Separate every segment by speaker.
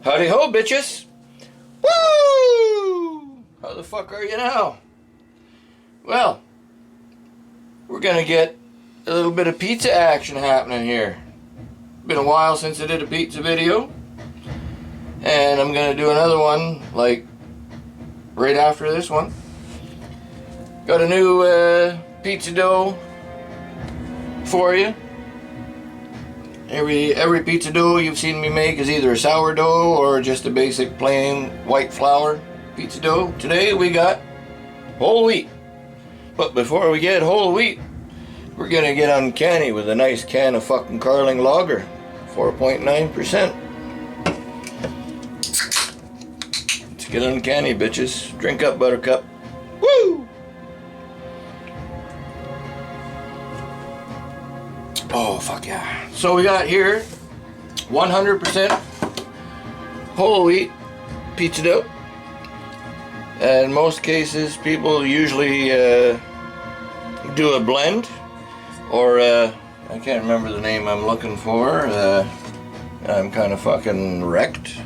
Speaker 1: Howdy ho, bitches! Woo! How the fuck are you now? Well, we're gonna get a little bit of pizza action happening here. Been a while since I did a pizza video, and I'm gonna do another one like right after this one. Got a new pizza dough for you. Every pizza dough you've seen me make is either a sourdough or just a basic plain white flour pizza dough. Today we got whole wheat. But before we get whole wheat, we're gonna get uncanny with a nice can of fucking Carling Lager, 4.9%. Let's get uncanny, bitches. Drink up, buttercup. Woo! Oh, fuck yeah. So we got here 100% whole wheat pizza dough. In most cases, people usually do a blend, or I can't remember the name I'm looking for. I'm kind of fucking wrecked.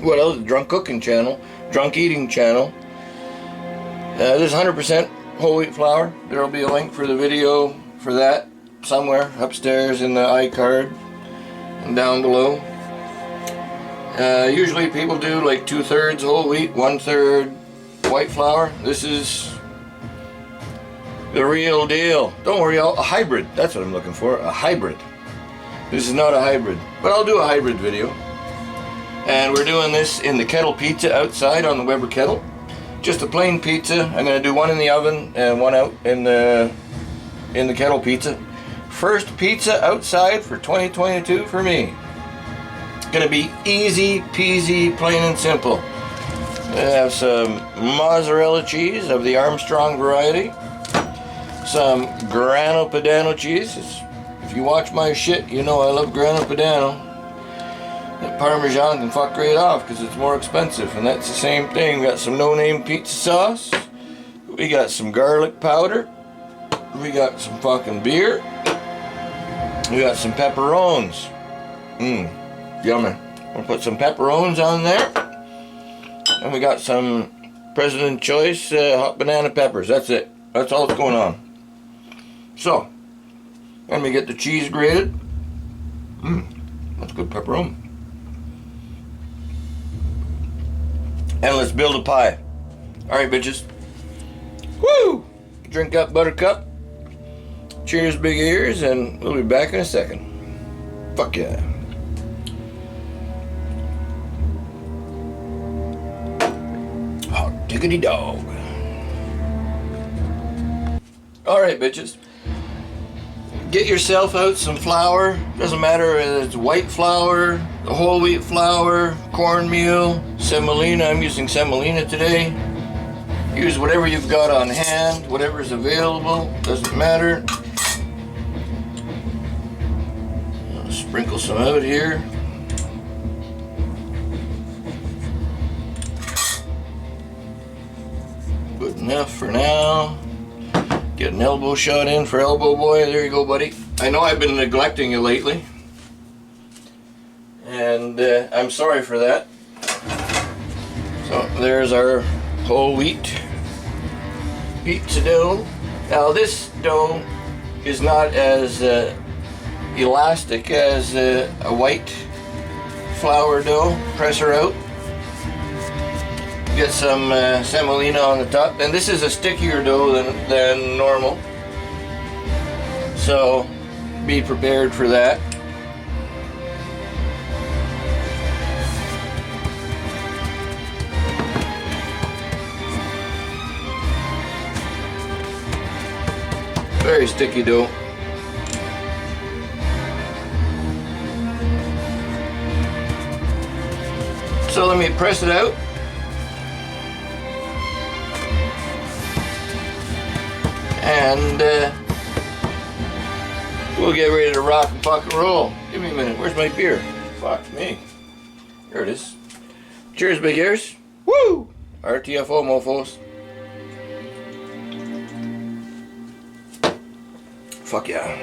Speaker 1: What else? Drunk cooking channel, drunk eating channel. This is 100% whole wheat flour. There will be a link for the video for that somewhere upstairs in the iCard and down below. Usually people do like 2/3 whole wheat, 1/3 white flour. This is the real deal. Don't worry, a hybrid. That's what I'm looking for, a hybrid. This is not a hybrid, but I'll do a hybrid video. And we're doing this in the kettle pizza outside on the Weber kettle. Just a plain pizza. I'm going to do one in the oven and one out in the kettle pizza. First pizza outside for 2022 for me. It's gonna be easy peasy, plain and simple. I have some mozzarella cheese of the Armstrong variety. Some Grano Padano cheese. If you watch my shit, you know I love Grano Padano. That Parmesan can fuck right off because it's more expensive, and that's the same thing. We got some no-name pizza sauce. We got some garlic powder. We got some fucking beer. We got some pepperonis. Yummy. We'll put some pepperonis on there. And we got some President Choice hot banana peppers. That's it. That's all that's going on. So, let me get the cheese grated. That's good pepperoni. And let's build a pie. Alright, bitches. Woo! Drink up, buttercup. Cheers, big ears, and we'll be back in a second. Fuck yeah. Hot diggity dog. Alright, bitches. Get yourself out some flour. Doesn't matter whether it's white flour, whole wheat flour, cornmeal, semolina. I'm using semolina today. Use whatever you've got on hand, whatever's available. Doesn't matter. Sprinkle some out here. Good enough for now. Get an elbow shot in for elbow boy. There you go, buddy. I know I've been neglecting you lately, and I'm sorry for that. So there's our whole wheat pizza dough. Now this dough is not as elastic as a white flour dough. Press her out. Get some semolina on the top, and this is a stickier dough than normal, so be prepared for that. Very sticky dough. So let me press it out. And we'll get ready to rock and fucking roll. Give me a minute. Where's my beer? Fuck me. There it is. Cheers, big ears. Woo! RTFO, mofos. Fuck yeah.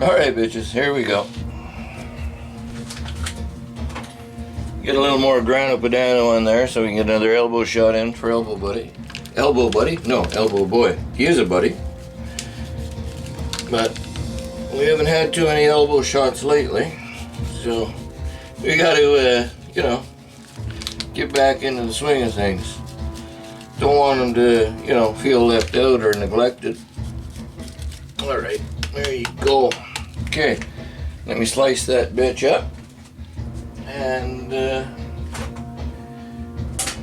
Speaker 1: Alright, bitches, here we go. Get a little more grano padano on there so we can get another elbow shot in for elbow buddy. Elbow buddy? No, elbow boy. He is a buddy. But we haven't had too many elbow shots lately. So we got to, you know, get back into the swing of things. Don't want them to, you know, feel left out or neglected. Alright, there you go. Okay, let me slice that bitch up. And,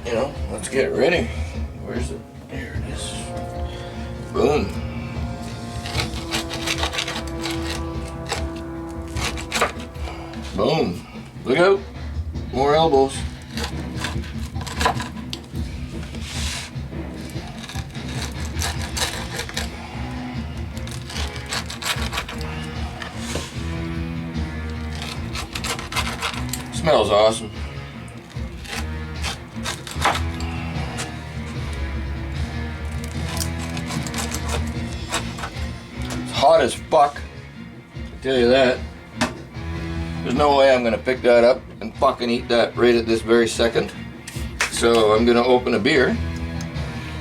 Speaker 1: you know, let's get ready. Where's it? There it is. Boom. Boom. Look out. More elbows. Smells awesome. It's hot as fuck, I tell you that. There's no way I'm gonna pick that up and fucking eat that right at this very second. So I'm gonna open a beer.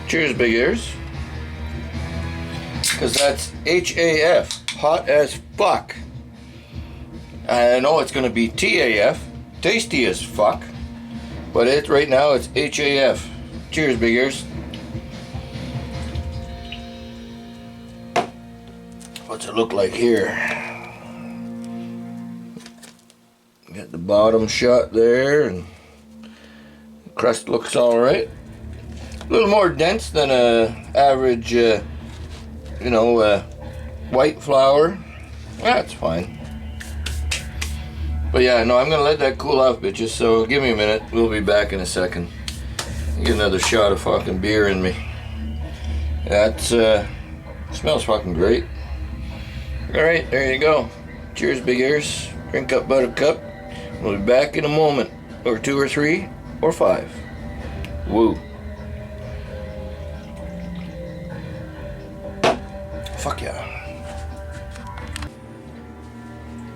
Speaker 1: Cheers, big ears. Cause that's HAF, hot as fuck. I know it's gonna be TAF, tasty as fuck, but right now it's HAF. Cheers, big ears. What's it look like here? Got the bottom shot there, and the crust looks all right. A little more dense than a average, you know, white flour. That's fine. But yeah, no, I'm gonna let that cool off, bitches. So give me a minute. We'll be back in a second. Get another shot of fucking beer in me. That's smells fucking great. All right, there you go. Cheers, big ears. Drink up, buttercup. We'll be back in a moment, or 2 or 3 or 5. Woo. Fuck yeah.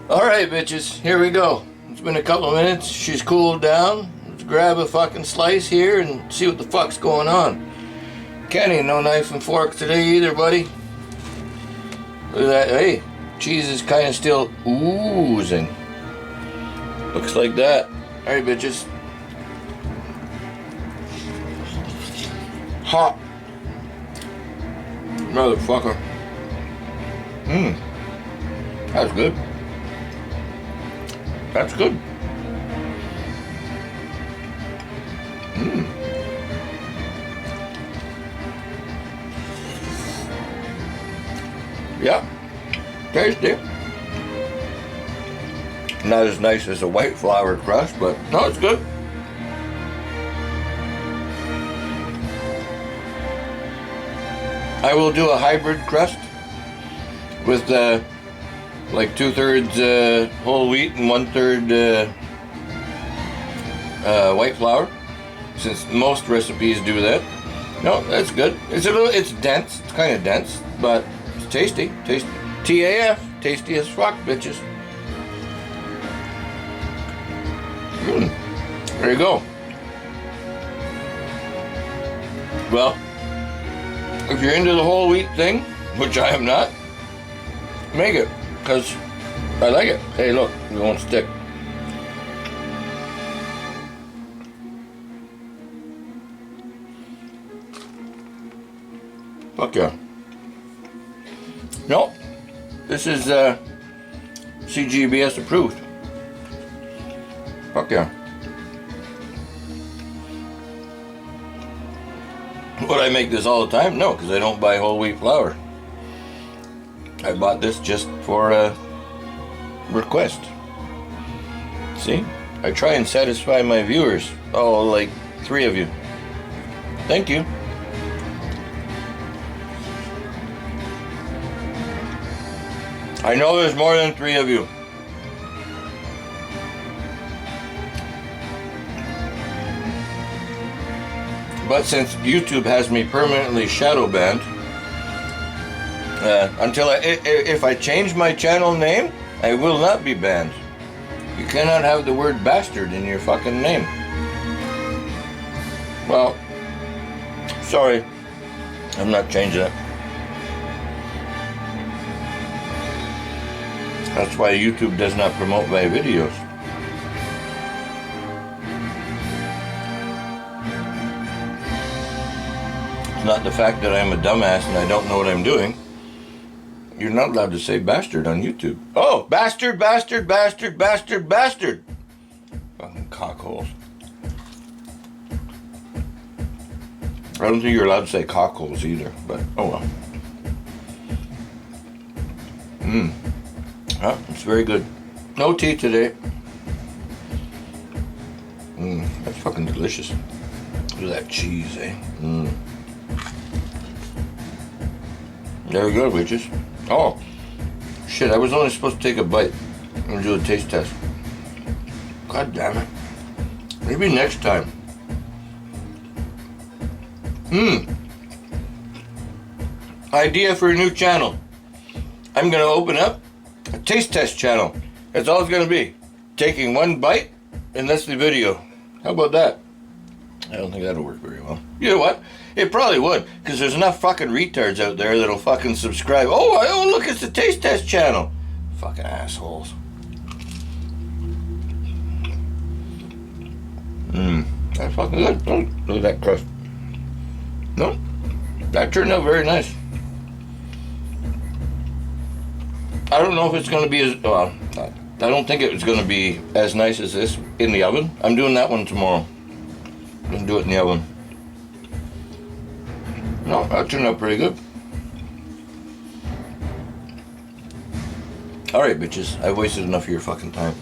Speaker 1: Alright, bitches, here we go. It's been a couple of minutes. She's cooled down. Let's grab a fucking slice here and see what the fuck's going on. Kenny, no knife and fork today either, buddy. Look at that. Hey, cheese is kind of still oozing. Looks like that. Alright, bitches. Hot. Motherfucker. That's good. That's good. Yeah. Tasty. Not as nice as a white flour crust, but no, it's good. I will do a hybrid crust with like 2/3 whole wheat and 1/3 white flour, since most recipes do that. No, that's good. It's dense. It's kind of dense, but it's tasty. Tasty. TAF, tasty as fuck, bitches. There you go. Well, if you're into the whole wheat thing, which I am not, make it, because I like it. Hey, look, it won't stick. Fuck yeah. No, this is CGBS approved. Fuck yeah. Would I make this all the time? No, because I don't buy whole wheat flour. I bought this just for a request. See? I try and satisfy my viewers. Oh, like 3 of you. Thank you. I know there's more than 3 of you. But since YouTube has me permanently shadow banned, Until if I change my channel name, I will not be banned. You cannot have the word bastard in your fucking name. Well, sorry, I'm not changing it. That's why YouTube does not promote my videos. It's not the fact that I'm a dumbass and I don't know what I'm doing. You're not allowed to say bastard on YouTube. Oh, bastard, bastard, bastard, bastard, bastard. Fucking cockholes. I don't think you're allowed to say cockholes either, but oh well. Oh, it's very good. No tea today. That's fucking delicious. Look at that cheese, eh? Very good, witches. Oh, shit, I was only supposed to take a bite and do a taste test. God damn it. Maybe next time. Idea for a new channel. I'm going to open up a taste test channel. That's all it's going to be. Taking one bite, and that's the video. How about that? I don't think that'll work very well. You know what? It probably would, because there's enough fucking retards out there that'll fucking subscribe. Oh, look, it's the taste test channel. Fucking assholes. That's fucking good. Oh, look at that crust. No, that turned out very nice. I don't know if it's going to be as, well, I don't think it was going to be as nice as this in the oven. I'm doing that one tomorrow. I'm going to do it in the oven. No, that turned out pretty good. Alright, bitches. I've wasted enough of your fucking time.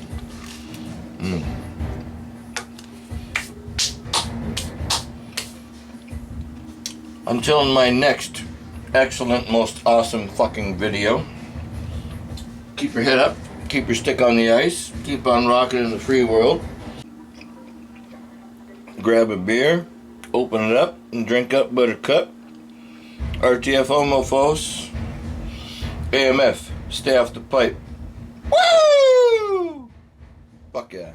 Speaker 1: Until my next excellent, most awesome fucking video. Keep your head up. Keep your stick on the ice. Keep on rocking in the free world. Grab a beer. Open it up and drink up buttercup. RTFO mofos. AMF. Stay off the pipe. Woo! Fuck yeah.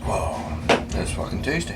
Speaker 1: Whoa. That's fucking tasty.